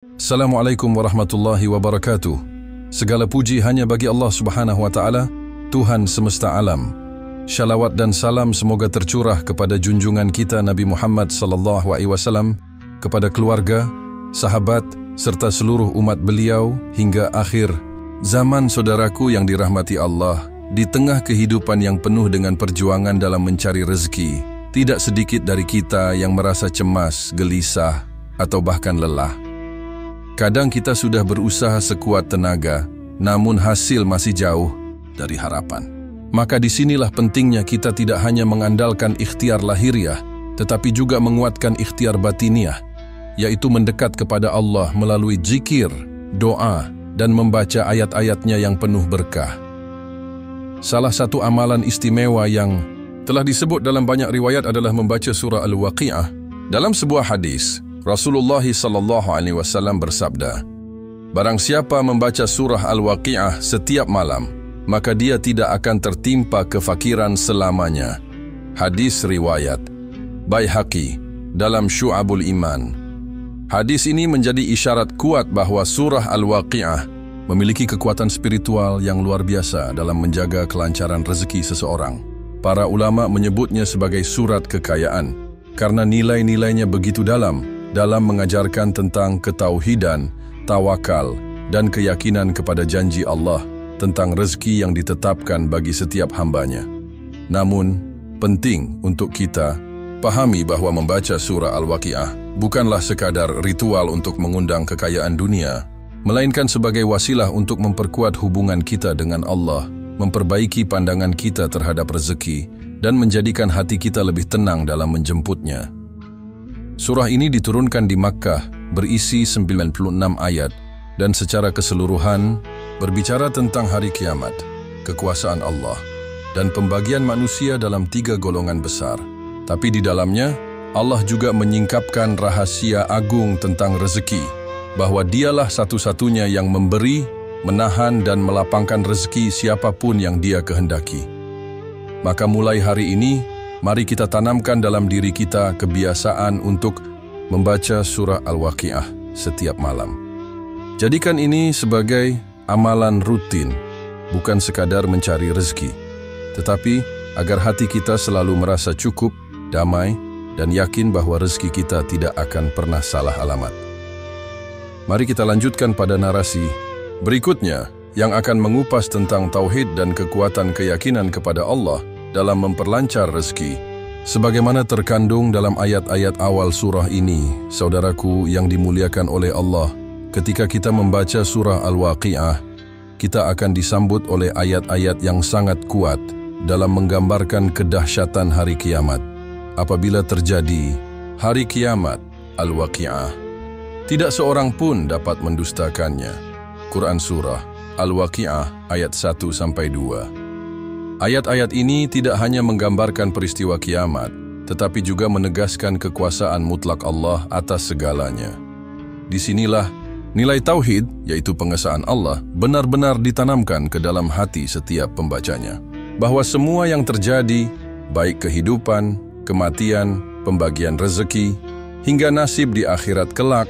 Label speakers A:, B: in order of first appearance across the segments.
A: Assalamualaikum warahmatullahi wabarakatuh. Segala puji hanya bagi Allah Subhanahu wa Ta'ala, Tuhan semesta alam. Syalawat dan salam semoga tercurah kepada junjungan kita Nabi Muhammad sallallahu alaihi wasallam, kepada keluarga, sahabat serta seluruh umat beliau hingga akhir zaman. Saudaraku yang dirahmati Allah, di tengah kehidupan yang penuh dengan perjuangan dalam mencari rezeki, tidak sedikit dari kita yang merasa cemas, gelisah, atau bahkan lelah. Kadang kita sudah berusaha sekuat tenaga, namun hasil masih jauh dari harapan. Maka disinilah pentingnya kita tidak hanya mengandalkan ikhtiar lahiriah, tetapi juga menguatkan ikhtiar batiniah, yaitu mendekat kepada Allah melalui zikir, doa, dan membaca ayat-ayatnya yang penuh berkah. Salah satu amalan istimewa yang telah disebut dalam banyak riwayat adalah membaca surah Al-Waqi'ah. Dalam sebuah hadis, Rasulullah SAW bersabda, "Barang siapa membaca surah Al-Waqi'ah setiap malam, maka dia tidak akan tertimpa kefakiran selamanya." Hadis riwayat Baihaqi dalam Syu'abul Iman. Hadis ini menjadi isyarat kuat bahwa surah Al-Waqi'ah memiliki kekuatan spiritual yang luar biasa dalam menjaga kelancaran rezeki seseorang. Para ulama menyebutnya sebagai surat kekayaan, karena nilai-nilainya begitu dalam mengajarkan tentang ketauhidan, tawakal, dan keyakinan kepada janji Allah tentang rezeki yang ditetapkan bagi setiap hambanya. Namun, penting untuk kita pahami bahwa membaca surah Al-Waqi'ah bukanlah sekadar ritual untuk mengundang kekayaan dunia, melainkan sebagai wasilah untuk memperkuat hubungan kita dengan Allah, memperbaiki pandangan kita terhadap rezeki, dan menjadikan hati kita lebih tenang dalam menjemputnya. Surah ini diturunkan di Makkah, berisi 96 ayat, dan secara keseluruhan berbicara tentang hari kiamat, kekuasaan Allah, dan pembagian manusia dalam 3 golongan besar. Tapi di dalamnya, Allah juga menyingkapkan rahasia agung tentang rezeki, bahwa dialah satu-satunya yang memberi, menahan, dan melapangkan rezeki siapapun yang Dia kehendaki. Maka mulai hari ini, mari kita tanamkan dalam diri kita kebiasaan untuk membaca surah Al-Waqi'ah setiap malam. Jadikan ini sebagai amalan rutin, bukan sekadar mencari rezeki, tetapi agar hati kita selalu merasa cukup, damai, dan yakin bahwa rezeki kita tidak akan pernah salah alamat. Mari kita lanjutkan pada narasi berikutnya yang akan mengupas tentang tauhid dan kekuatan keyakinan kepada Allah dalam memperlancar rezeki. Sebagaimana terkandung dalam ayat-ayat awal surah ini, saudaraku yang dimuliakan oleh Allah, ketika kita membaca surah Al-Waqi'ah, kita akan disambut oleh ayat-ayat yang sangat kuat dalam menggambarkan kedahsyatan hari kiamat. Apabila terjadi hari kiamat Al-Waqi'ah, tidak seorang pun dapat mendustakannya. Quran Surah Al-Waqi'ah ayat 1-2. Ayat-ayat ini tidak hanya menggambarkan peristiwa kiamat, tetapi juga menegaskan kekuasaan mutlak Allah atas segalanya. Disinilah nilai tauhid, yaitu pengesaan Allah, benar-benar ditanamkan ke dalam hati setiap pembacanya. Bahwa semua yang terjadi, baik kehidupan, kematian, pembagian rezeki, hingga nasib di akhirat kelak,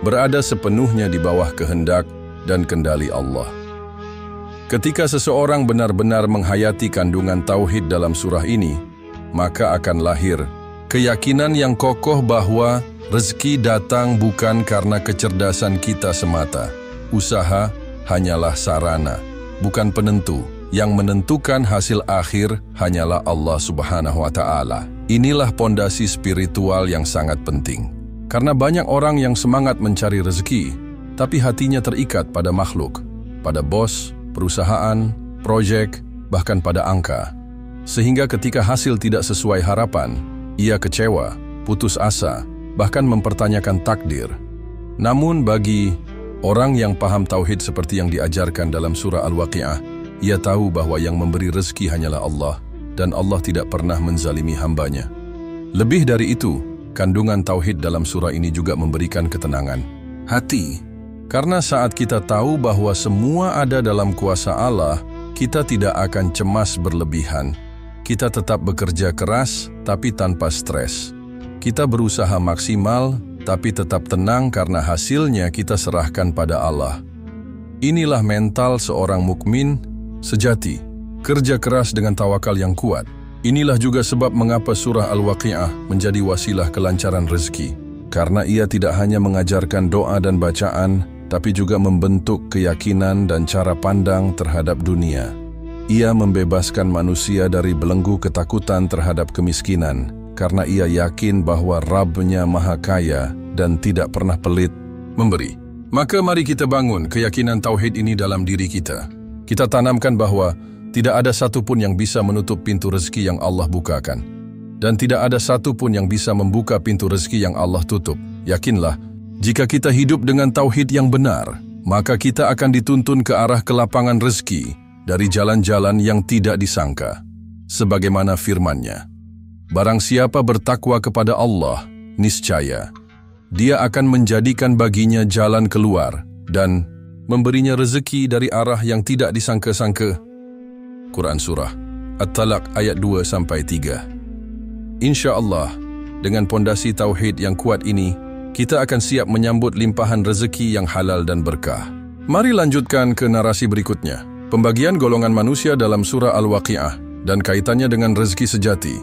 A: berada sepenuhnya di bawah kehendak dan kendali Allah. Ketika seseorang benar-benar menghayati kandungan tauhid dalam surah ini, maka akan lahir keyakinan yang kokoh bahwa rezeki datang bukan karena kecerdasan kita semata. Usaha hanyalah sarana, bukan penentu. Yang menentukan hasil akhir hanyalah Allah Subhanahu wa Ta'ala. Inilah pondasi spiritual yang sangat penting. Karena banyak orang yang semangat mencari rezeki, tapi hatinya terikat pada makhluk, pada bos, perusahaan, proyek, bahkan pada angka. Sehingga ketika hasil tidak sesuai harapan, ia kecewa, putus asa, bahkan mempertanyakan takdir. Namun bagi orang yang paham tauhid seperti yang diajarkan dalam surah Al-Waqi'ah, ia tahu bahwa yang memberi rezeki hanyalah Allah, dan Allah tidak pernah menzalimi hambanya. Lebih dari itu, kandungan tauhid dalam surah ini juga memberikan ketenangan hati. Karena saat kita tahu bahwa semua ada dalam kuasa Allah, kita tidak akan cemas berlebihan. Kita tetap bekerja keras, tapi tanpa stres. Kita berusaha maksimal, tapi tetap tenang karena hasilnya kita serahkan pada Allah. Inilah mental seorang mukmin sejati, kerja keras dengan tawakal yang kuat. Inilah juga sebab mengapa surah Al-Waqi'ah menjadi wasilah kelancaran rezeki. Karena ia tidak hanya mengajarkan doa dan bacaan, tapi juga membentuk keyakinan dan cara pandang terhadap dunia. Ia membebaskan manusia dari belenggu ketakutan terhadap kemiskinan, karena ia yakin bahwa Rabb-Nya Maha Kaya dan tidak pernah pelit memberi. Maka mari kita bangun keyakinan tauhid ini dalam diri kita. Kita tanamkan bahwa tidak ada satu pun yang bisa menutup pintu rezeki yang Allah bukakan. Dan tidak ada satu pun yang bisa membuka pintu rezeki yang Allah tutup. Yakinlah, jika kita hidup dengan tauhid yang benar, maka kita akan dituntun ke arah kelapangan rezeki dari jalan-jalan yang tidak disangka. Sebagaimana firman-Nya, barang siapa bertakwa kepada Allah, niscaya Dia akan menjadikan baginya jalan keluar dan memberinya rezeki dari arah yang tidak disangka-sangka. Quran Surah At-Talaq ayat 2-3. Insya Allah, dengan pondasi tauhid yang kuat ini, kita akan siap menyambut limpahan rezeki yang halal dan berkah. Mari lanjutkan ke narasi berikutnya. Pembagian golongan manusia dalam surah Al-Waqi'ah dan kaitannya dengan rezeki sejati.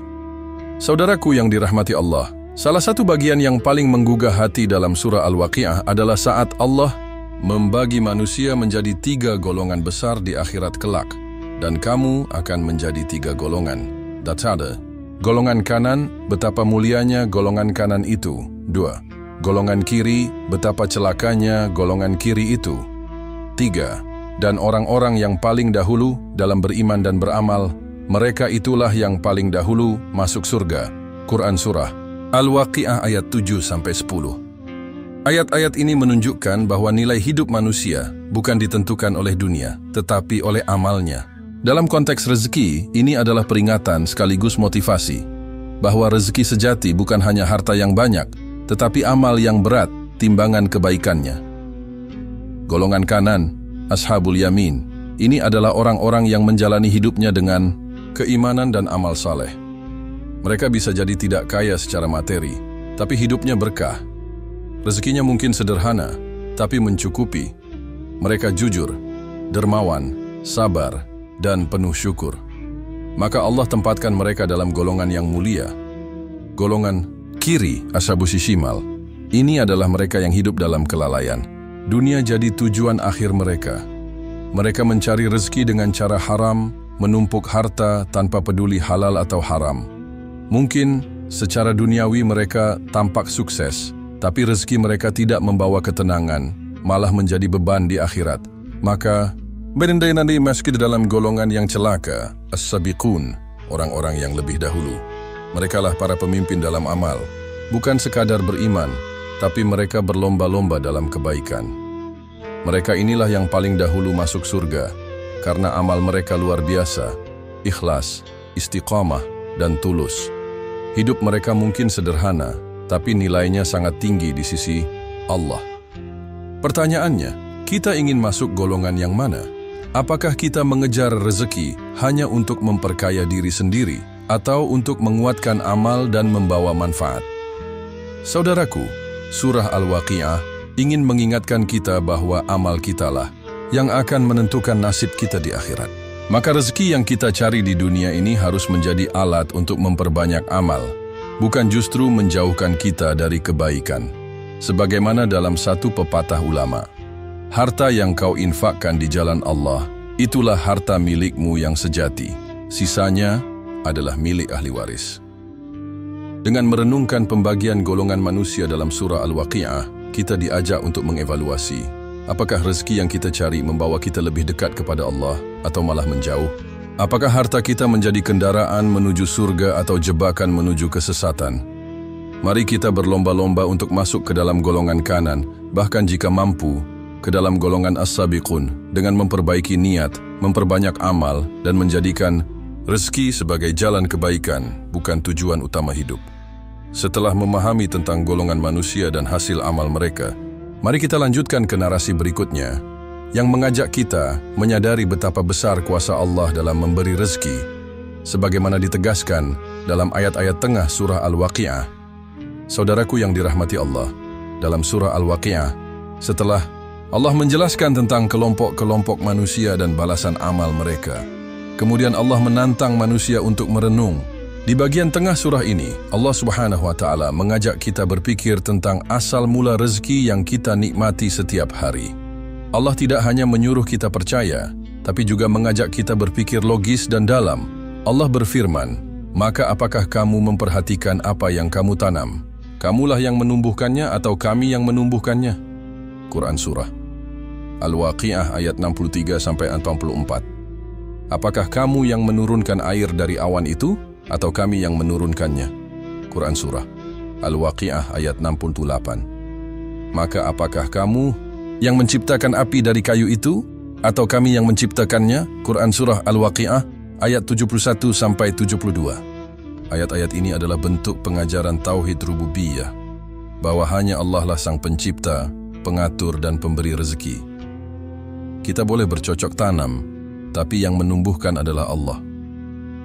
A: Saudaraku yang dirahmati Allah, salah satu bagian yang paling menggugah hati dalam surah Al-Waqi'ah adalah saat Allah membagi manusia menjadi 3 golongan besar di akhirat kelak. Dan kamu akan menjadi 3 golongan. That's ada. Golongan kanan, betapa mulianya golongan kanan itu. 2. Golongan kiri, betapa celakanya golongan kiri itu. 3. Dan orang-orang yang paling dahulu dalam beriman dan beramal, mereka itulah yang paling dahulu masuk surga. Quran Surah Al-Waqi'ah ayat 7-10. Ayat-ayat ini menunjukkan bahwa nilai hidup manusia bukan ditentukan oleh dunia, tetapi oleh amalnya. Dalam konteks rezeki, ini adalah peringatan sekaligus motivasi, bahwa rezeki sejati bukan hanya harta yang banyak, tetapi amal yang berat, timbangan kebaikannya. Golongan kanan, Ashabul Yamin, ini adalah orang-orang yang menjalani hidupnya dengan keimanan dan amal saleh. Mereka bisa jadi tidak kaya secara materi, tapi hidupnya berkah. Rezekinya mungkin sederhana, tapi mencukupi. Mereka jujur, dermawan, sabar, dan penuh syukur. Maka Allah tempatkan mereka dalam golongan yang mulia. Golongan kiri, Ashabus Shimal, ini adalah mereka yang hidup dalam kelalaian. Dunia jadi tujuan akhir mereka. Mereka mencari rezeki dengan cara haram, menumpuk harta tanpa peduli halal atau haram. Mungkin secara duniawi mereka tampak sukses, tapi rezeki mereka tidak membawa ketenangan, malah menjadi beban di akhirat. Maka berendai nanti masuk ke dalam golongan yang celaka, as-sabiqun, orang-orang yang lebih dahulu. Merekalah para pemimpin dalam amal, bukan sekadar beriman, tapi mereka berlomba-lomba dalam kebaikan. Mereka inilah yang paling dahulu masuk surga, karena amal mereka luar biasa, ikhlas, istiqamah, dan tulus. Hidup mereka mungkin sederhana, tapi nilainya sangat tinggi di sisi Allah. Pertanyaannya, kita ingin masuk golongan yang mana? Apakah kita mengejar rezeki hanya untuk memperkaya diri sendiri, atau untuk menguatkan amal dan membawa manfaat? Saudaraku, surah Al-Waqi'ah ingin mengingatkan kita bahwa amal kitalah yang akan menentukan nasib kita di akhirat. Maka rezeki yang kita cari di dunia ini harus menjadi alat untuk memperbanyak amal, bukan justru menjauhkan kita dari kebaikan. Sebagaimana dalam satu pepatah ulama, harta yang kau infakkan di jalan Allah, itulah harta milikmu yang sejati. Sisanya adalah milik ahli waris. Dengan merenungkan pembagian golongan manusia dalam surah Al-Waqi'ah, kita diajak untuk mengevaluasi, apakah rezeki yang kita cari membawa kita lebih dekat kepada Allah atau malah menjauh? Apakah harta kita menjadi kendaraan menuju surga atau jebakan menuju kesesatan? Mari kita berlomba-lomba untuk masuk ke dalam golongan kanan, bahkan jika mampu, ke dalam golongan as-sabiqun, dengan memperbaiki niat, memperbanyak amal, dan menjadikan rezeki sebagai jalan kebaikan, bukan tujuan utama hidup. Setelah memahami tentang golongan manusia dan hasil amal mereka, mari kita lanjutkan ke narasi berikutnya, yang mengajak kita menyadari betapa besar kuasa Allah dalam memberi rezeki, sebagaimana ditegaskan dalam ayat-ayat tengah surah Al-Waqi'ah. Saudaraku yang dirahmati Allah, dalam surah Al-Waqi'ah, setelah Allah menjelaskan tentang kelompok-kelompok manusia dan balasan amal mereka. Kemudian Allah menantang manusia untuk merenung. Di bagian tengah surah ini, Allah Subhanahu wa Ta'ala mengajak kita berpikir tentang asal mula rezeki yang kita nikmati setiap hari. Allah tidak hanya menyuruh kita percaya, tapi juga mengajak kita berpikir logis dan dalam. Allah berfirman, "Maka apakah kamu memperhatikan apa yang kamu tanam? Kamulah yang menumbuhkannya atau kami yang menumbuhkannya?" Quran Surah Al-Waqi'ah ayat 63-64. Apakah kamu yang menurunkan air dari awan itu atau kami yang menurunkannya? Quran Surah Al-Waqi'ah ayat 68. Maka apakah kamu yang menciptakan api dari kayu itu atau kami yang menciptakannya? Quran Surah Al-Waqi'ah ayat 71-72. Ayat-ayat ini adalah bentuk pengajaran tauhid rububiyah, bahwa hanya Allah lah sang pencipta, pengatur dan pemberi rezeki. Kita boleh bercocok tanam, tapi yang menumbuhkan adalah Allah.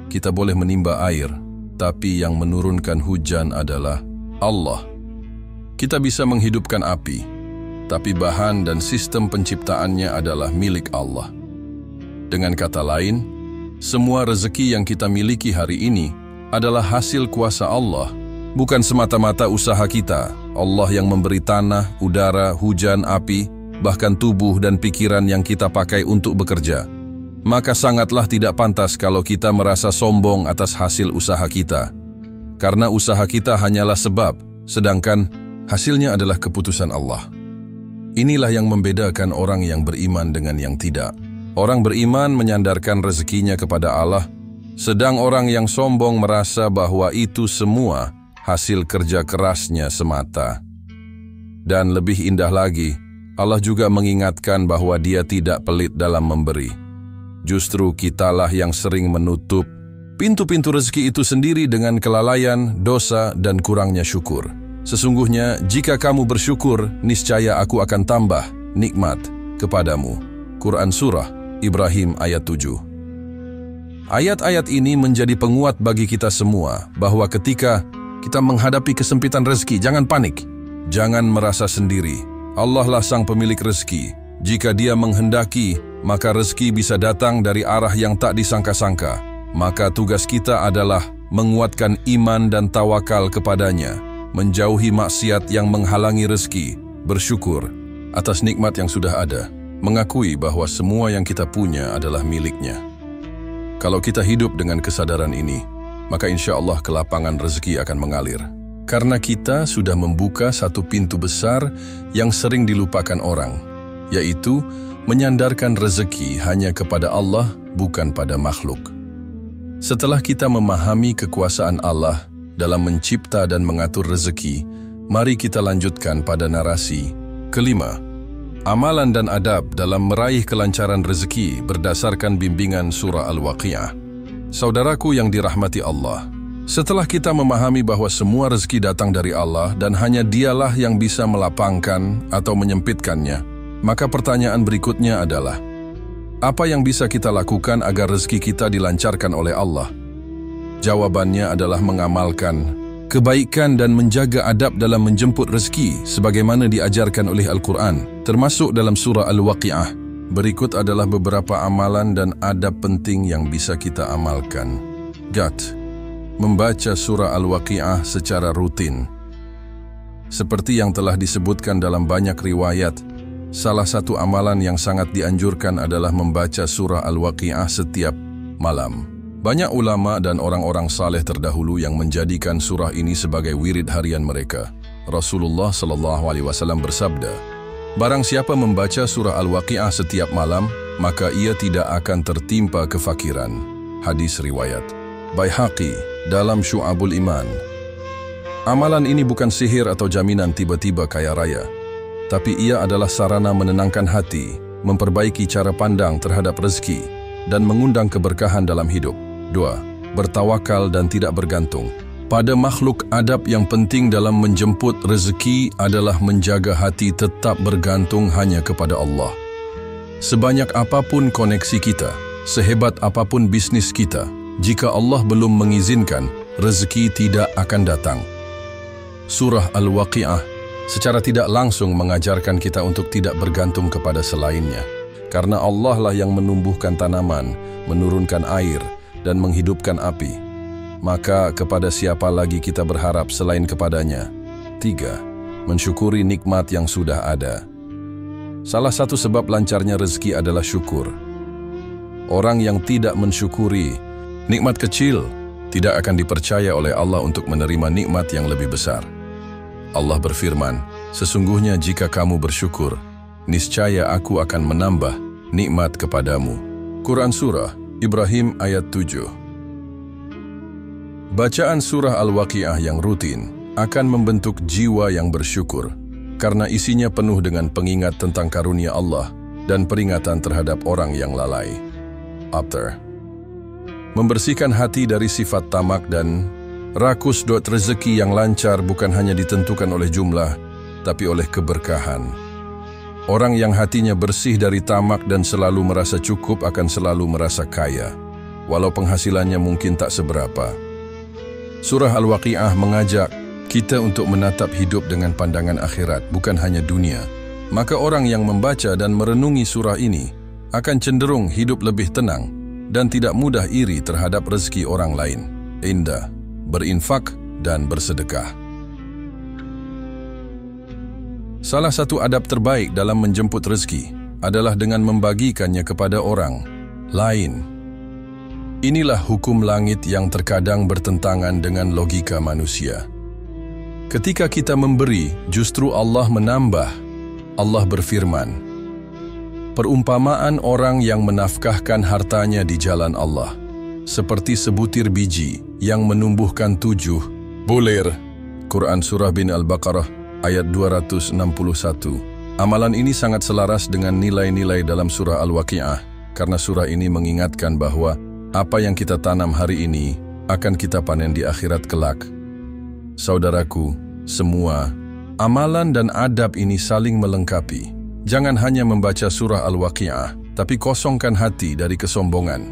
A: Kita boleh menimba air, tapi yang menurunkan hujan adalah Allah. Kita bisa menghidupkan api, tapi bahan dan sistem penciptaannya adalah milik Allah. Dengan kata lain, semua rezeki yang kita miliki hari ini adalah hasil kuasa Allah, bukan semata-mata usaha kita. Allah yang memberi tanah, udara, hujan, api, bahkan tubuh dan pikiran yang kita pakai untuk bekerja. Maka sangatlah tidak pantas kalau kita merasa sombong atas hasil usaha kita. Karena usaha kita hanyalah sebab, sedangkan hasilnya adalah keputusan Allah. Inilah yang membedakan orang yang beriman dengan yang tidak. Orang beriman menyandarkan rezekinya kepada Allah, sedang orang yang sombong merasa bahwa itu semua hasil kerja kerasnya semata. Dan lebih indah lagi, Allah juga mengingatkan bahwa Dia tidak pelit dalam memberi. Justru kitalah yang sering menutup pintu-pintu rezeki itu sendiri dengan kelalaian, dosa, dan kurangnya syukur. Sesungguhnya, jika kamu bersyukur, niscaya aku akan tambah nikmat kepadamu. Quran Surah Ibrahim ayat 7. Ayat-ayat ini menjadi penguat bagi kita semua, bahwa ketika kita menghadapi kesempitan rezeki, jangan panik, jangan merasa sendiri. Allah lah sang pemilik rezeki. Jika Dia menghendaki, maka rezeki bisa datang dari arah yang tak disangka-sangka. Maka tugas kita adalah menguatkan iman dan tawakal kepadanya, menjauhi maksiat yang menghalangi rezeki, bersyukur atas nikmat yang sudah ada, mengakui bahwa semua yang kita punya adalah miliknya. Kalau kita hidup dengan kesadaran ini, maka insya Allah kelapangan rezeki akan mengalir. Karena kita sudah membuka satu pintu besar yang sering dilupakan orang, yaitu menyandarkan rezeki hanya kepada Allah, bukan pada makhluk. Setelah kita memahami kekuasaan Allah dalam mencipta dan mengatur rezeki, mari kita lanjutkan pada narasi kelima. Amalan dan adab dalam meraih kelancaran rezeki berdasarkan bimbingan surah Al-Waqi'ah. Saudaraku yang dirahmati Allah, setelah kita memahami bahwa semua rezeki datang dari Allah dan hanya Dialah yang bisa melapangkan atau menyempitkannya, maka pertanyaan berikutnya adalah, apa yang bisa kita lakukan agar rezeki kita dilancarkan oleh Allah? Jawabannya adalah mengamalkan kebaikan dan menjaga adab dalam menjemput rezeki sebagaimana diajarkan oleh Al-Quran, termasuk dalam surah Al-Waqi'ah. Berikut adalah beberapa amalan dan adab penting yang bisa kita amalkan. Membaca surah Al-Waqi'ah secara rutin. Seperti yang telah disebutkan dalam banyak riwayat, salah satu amalan yang sangat dianjurkan adalah membaca surah Al-Waqi'ah setiap malam. Banyak ulama dan orang-orang saleh terdahulu yang menjadikan surah ini sebagai wirid harian mereka. Rasulullah SAW bersabda, "Barang siapa membaca surah Al-Waqi'ah setiap malam, maka ia tidak akan tertimpa kefakiran." Hadis riwayat Baihaqi dalam Syu'abul Iman. Amalan ini bukan sihir atau jaminan tiba-tiba kaya raya, tapi ia adalah sarana menenangkan hati, memperbaiki cara pandang terhadap rezeki, dan mengundang keberkahan dalam hidup. 2. Bertawakal dan tidak bergantung. Pada makhluk, adab yang penting dalam menjemput rezeki adalah menjaga hati tetap bergantung hanya kepada Allah. Sebanyak apapun koneksi kita, sehebat apapun bisnis kita, jika Allah belum mengizinkan, rezeki tidak akan datang. Surah Al-Waqi'ah secara tidak langsung mengajarkan kita untuk tidak bergantung kepada selainnya. Karena Allah lah yang menumbuhkan tanaman, menurunkan air, dan menghidupkan api. Maka kepada siapa lagi kita berharap selain kepadanya? 3. Mensyukuri nikmat yang sudah ada. Salah satu sebab lancarnya rezeki adalah syukur. Orang yang tidak mensyukuri nikmat kecil tidak akan dipercaya oleh Allah untuk menerima nikmat yang lebih besar. Allah berfirman, "Sesungguhnya jika kamu bersyukur, niscaya aku akan menambah nikmat kepadamu." Quran Surah Ibrahim ayat 7. Bacaan surah Al-Waqi'ah yang rutin akan membentuk jiwa yang bersyukur, karena isinya penuh dengan pengingat tentang karunia Allah dan peringatan terhadap orang yang lalai. After. Membersihkan hati dari sifat tamak dan rakus. Rezeki yang lancar bukan hanya ditentukan oleh jumlah, tapi oleh keberkahan. Orang yang hatinya bersih dari tamak dan selalu merasa cukup akan selalu merasa kaya, walau penghasilannya mungkin tak seberapa. Surah Al-Waqi'ah mengajak kita untuk menatap hidup dengan pandangan akhirat, bukan hanya dunia. Maka orang yang membaca dan merenungi surah ini akan cenderung hidup lebih tenang dan tidak mudah iri terhadap rezeki orang lain. Indah, berinfak, dan bersedekah. Salah satu adab terbaik dalam menjemput rezeki adalah dengan membagikannya kepada orang lain. Inilah hukum langit yang terkadang bertentangan dengan logika manusia. Ketika kita memberi, justru Allah menambah. Allah berfirman, "Perumpamaan orang yang menafkahkan hartanya di jalan Allah, seperti sebutir biji yang menumbuhkan 7 bulir." Quran Surah bin Al-Baqarah ayat 261. Amalan ini sangat selaras dengan nilai-nilai dalam surah Al-Waqi'ah, karena surah ini mengingatkan bahwa apa yang kita tanam hari ini akan kita panen di akhirat kelak. Saudaraku, semua amalan dan adab ini saling melengkapi. Jangan hanya membaca surah Al-Waqi'ah, tapi kosongkan hati dari kesombongan.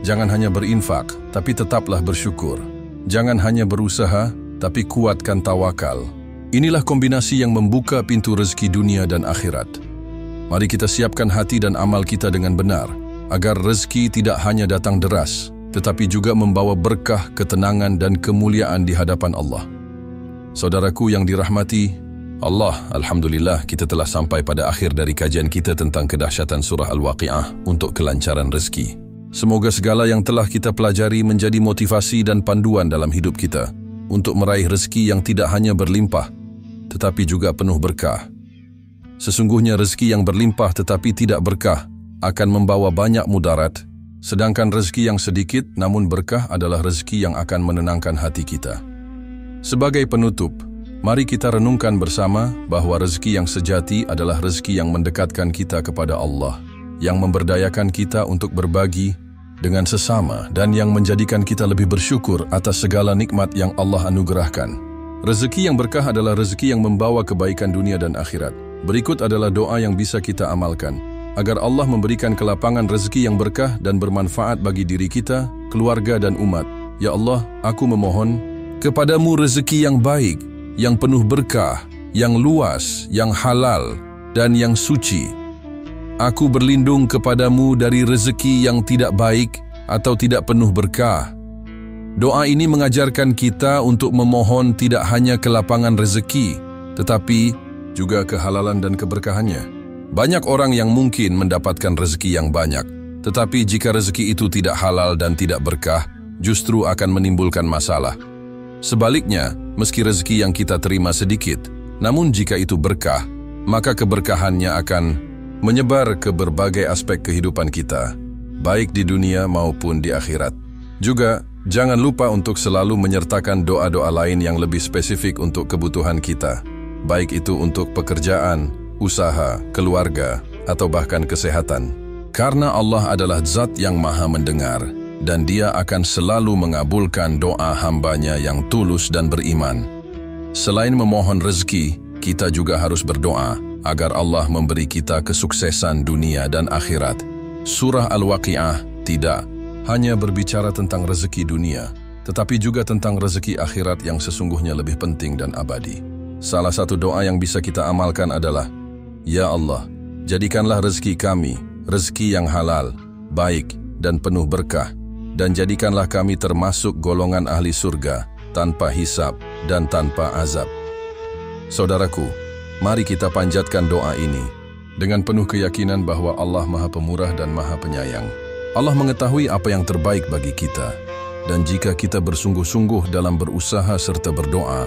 A: Jangan hanya berinfak, tapi tetaplah bersyukur. Jangan hanya berusaha, tapi kuatkan tawakal. Inilah kombinasi yang membuka pintu rezeki dunia dan akhirat. Mari kita siapkan hati dan amal kita dengan benar, agar rezeki tidak hanya datang deras, tetapi juga membawa berkah, ketenangan, dan kemuliaan di hadapan Allah. Saudaraku yang dirahmati Allah, alhamdulillah kita telah sampai pada akhir dari kajian kita tentang kedahsyatan surah Al-Waqi'ah untuk kelancaran rezeki. Semoga segala yang telah kita pelajari menjadi motivasi dan panduan dalam hidup kita untuk meraih rezeki yang tidak hanya berlimpah, tetapi juga penuh berkah. Sesungguhnya rezeki yang berlimpah tetapi tidak berkah akan membawa banyak mudarat, sedangkan rezeki yang sedikit namun berkah adalah rezeki yang akan menenangkan hati kita. Sebagai penutup, mari kita renungkan bersama bahwa rezeki yang sejati adalah rezeki yang mendekatkan kita kepada Allah, yang memberdayakan kita untuk berbagi dengan sesama dan yang menjadikan kita lebih bersyukur atas segala nikmat yang Allah anugerahkan. Rezeki yang berkah adalah rezeki yang membawa kebaikan dunia dan akhirat. Berikut adalah doa yang bisa kita amalkan, agar Allah memberikan kelapangan rezeki yang berkah dan bermanfaat bagi diri kita, keluarga dan umat. Ya Allah, aku memohon kepadamu rezeki yang baik, yang penuh berkah, yang luas, yang halal, dan yang suci. Aku berlindung kepadamu dari rezeki yang tidak baik atau tidak penuh berkah. Doa ini mengajarkan kita untuk memohon tidak hanya kelapangan rezeki, tetapi juga kehalalan dan keberkahannya. Banyak orang yang mungkin mendapatkan rezeki yang banyak, tetapi jika rezeki itu tidak halal dan tidak berkah, justru akan menimbulkan masalah. Sebaliknya, meski rezeki yang kita terima sedikit, namun jika itu berkah, maka keberkahannya akan menyebar ke berbagai aspek kehidupan kita, baik di dunia maupun di akhirat. Juga, jangan lupa untuk selalu menyertakan doa-doa lain yang lebih spesifik untuk kebutuhan kita, baik itu untuk pekerjaan, usaha, keluarga, atau bahkan kesehatan. Karena Allah adalah Zat yang Maha Mendengar, dan Dia akan selalu mengabulkan doa hambanya yang tulus dan beriman. Selain memohon rezeki, kita juga harus berdoa agar Allah memberi kita kesuksesan dunia dan akhirat. Surah Al-Waqi'ah tidak hanya berbicara tentang rezeki dunia, tetapi juga tentang rezeki akhirat yang sesungguhnya lebih penting dan abadi. salah satu doa yang bisa kita amalkan adalah, Ya Allah, jadikanlah rezeki kami, rezeki yang halal, baik, dan penuh berkah, dan jadikanlah kami termasuk golongan ahli surga, tanpa hisab dan tanpa azab. Saudaraku, mari kita panjatkan doa ini dengan penuh keyakinan bahwa Allah Maha Pemurah dan Maha Penyayang. Allah mengetahui apa yang terbaik bagi kita, dan jika kita bersungguh-sungguh dalam berusaha serta berdoa,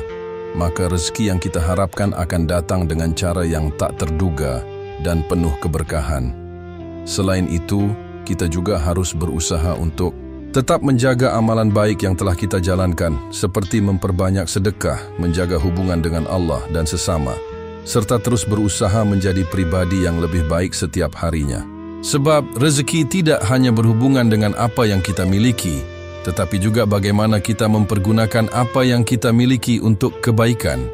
A: maka rezeki yang kita harapkan akan datang dengan cara yang tak terduga dan penuh keberkahan. Selain itu, kita juga harus berusaha untuk tetap menjaga amalan baik yang telah kita jalankan, seperti memperbanyak sedekah, menjaga hubungan dengan Allah dan sesama, serta terus berusaha menjadi pribadi yang lebih baik setiap harinya. Sebab rezeki tidak hanya berhubungan dengan apa yang kita miliki, tetapi juga bagaimana kita mempergunakan apa yang kita miliki untuk kebaikan.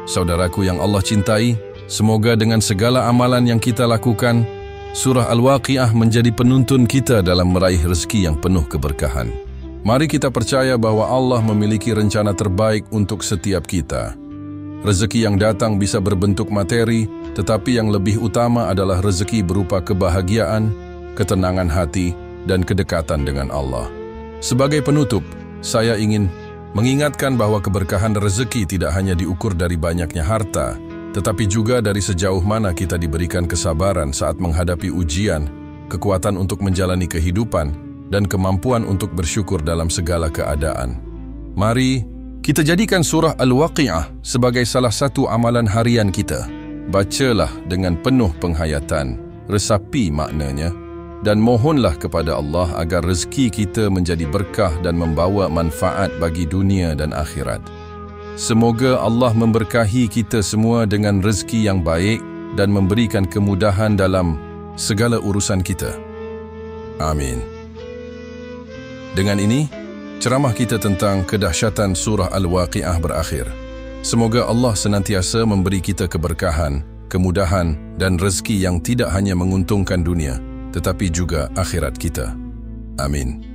A: Saudaraku yang Allah cintai, semoga dengan segala amalan yang kita lakukan, Surah Al-Waqi'ah menjadi penuntun kita dalam meraih rezeki yang penuh keberkahan. Mari kita percaya bahwa Allah memiliki rencana terbaik untuk setiap kita. Rezeki yang datang bisa berbentuk materi, tetapi yang lebih utama adalah rezeki berupa kebahagiaan, ketenangan hati, dan kedekatan dengan Allah. Sebagai penutup, saya ingin mengingatkan bahwa keberkahan rezeki tidak hanya diukur dari banyaknya harta, tetapi juga dari sejauh mana kita diberikan kesabaran saat menghadapi ujian, kekuatan untuk menjalani kehidupan, dan kemampuan untuk bersyukur dalam segala keadaan. Mari kita jadikan surah Al-Waqi'ah sebagai salah satu amalan harian kita. Bacalah dengan penuh penghayatan, resapi maknanya, dan mohonlah kepada Allah agar rezeki kita menjadi berkah dan membawa manfaat bagi dunia dan akhirat. Semoga Allah memberkahi kita semua dengan rezeki yang baik dan memberikan kemudahan dalam segala urusan kita. Amin. Dengan ini, ceramah kita tentang kedahsyatan surah Al-Waqi'ah berakhir. Semoga Allah senantiasa memberi kita keberkahan, kemudahan, dan rezeki yang tidak hanya menguntungkan dunia, tetapi juga akhirat kita. Amin.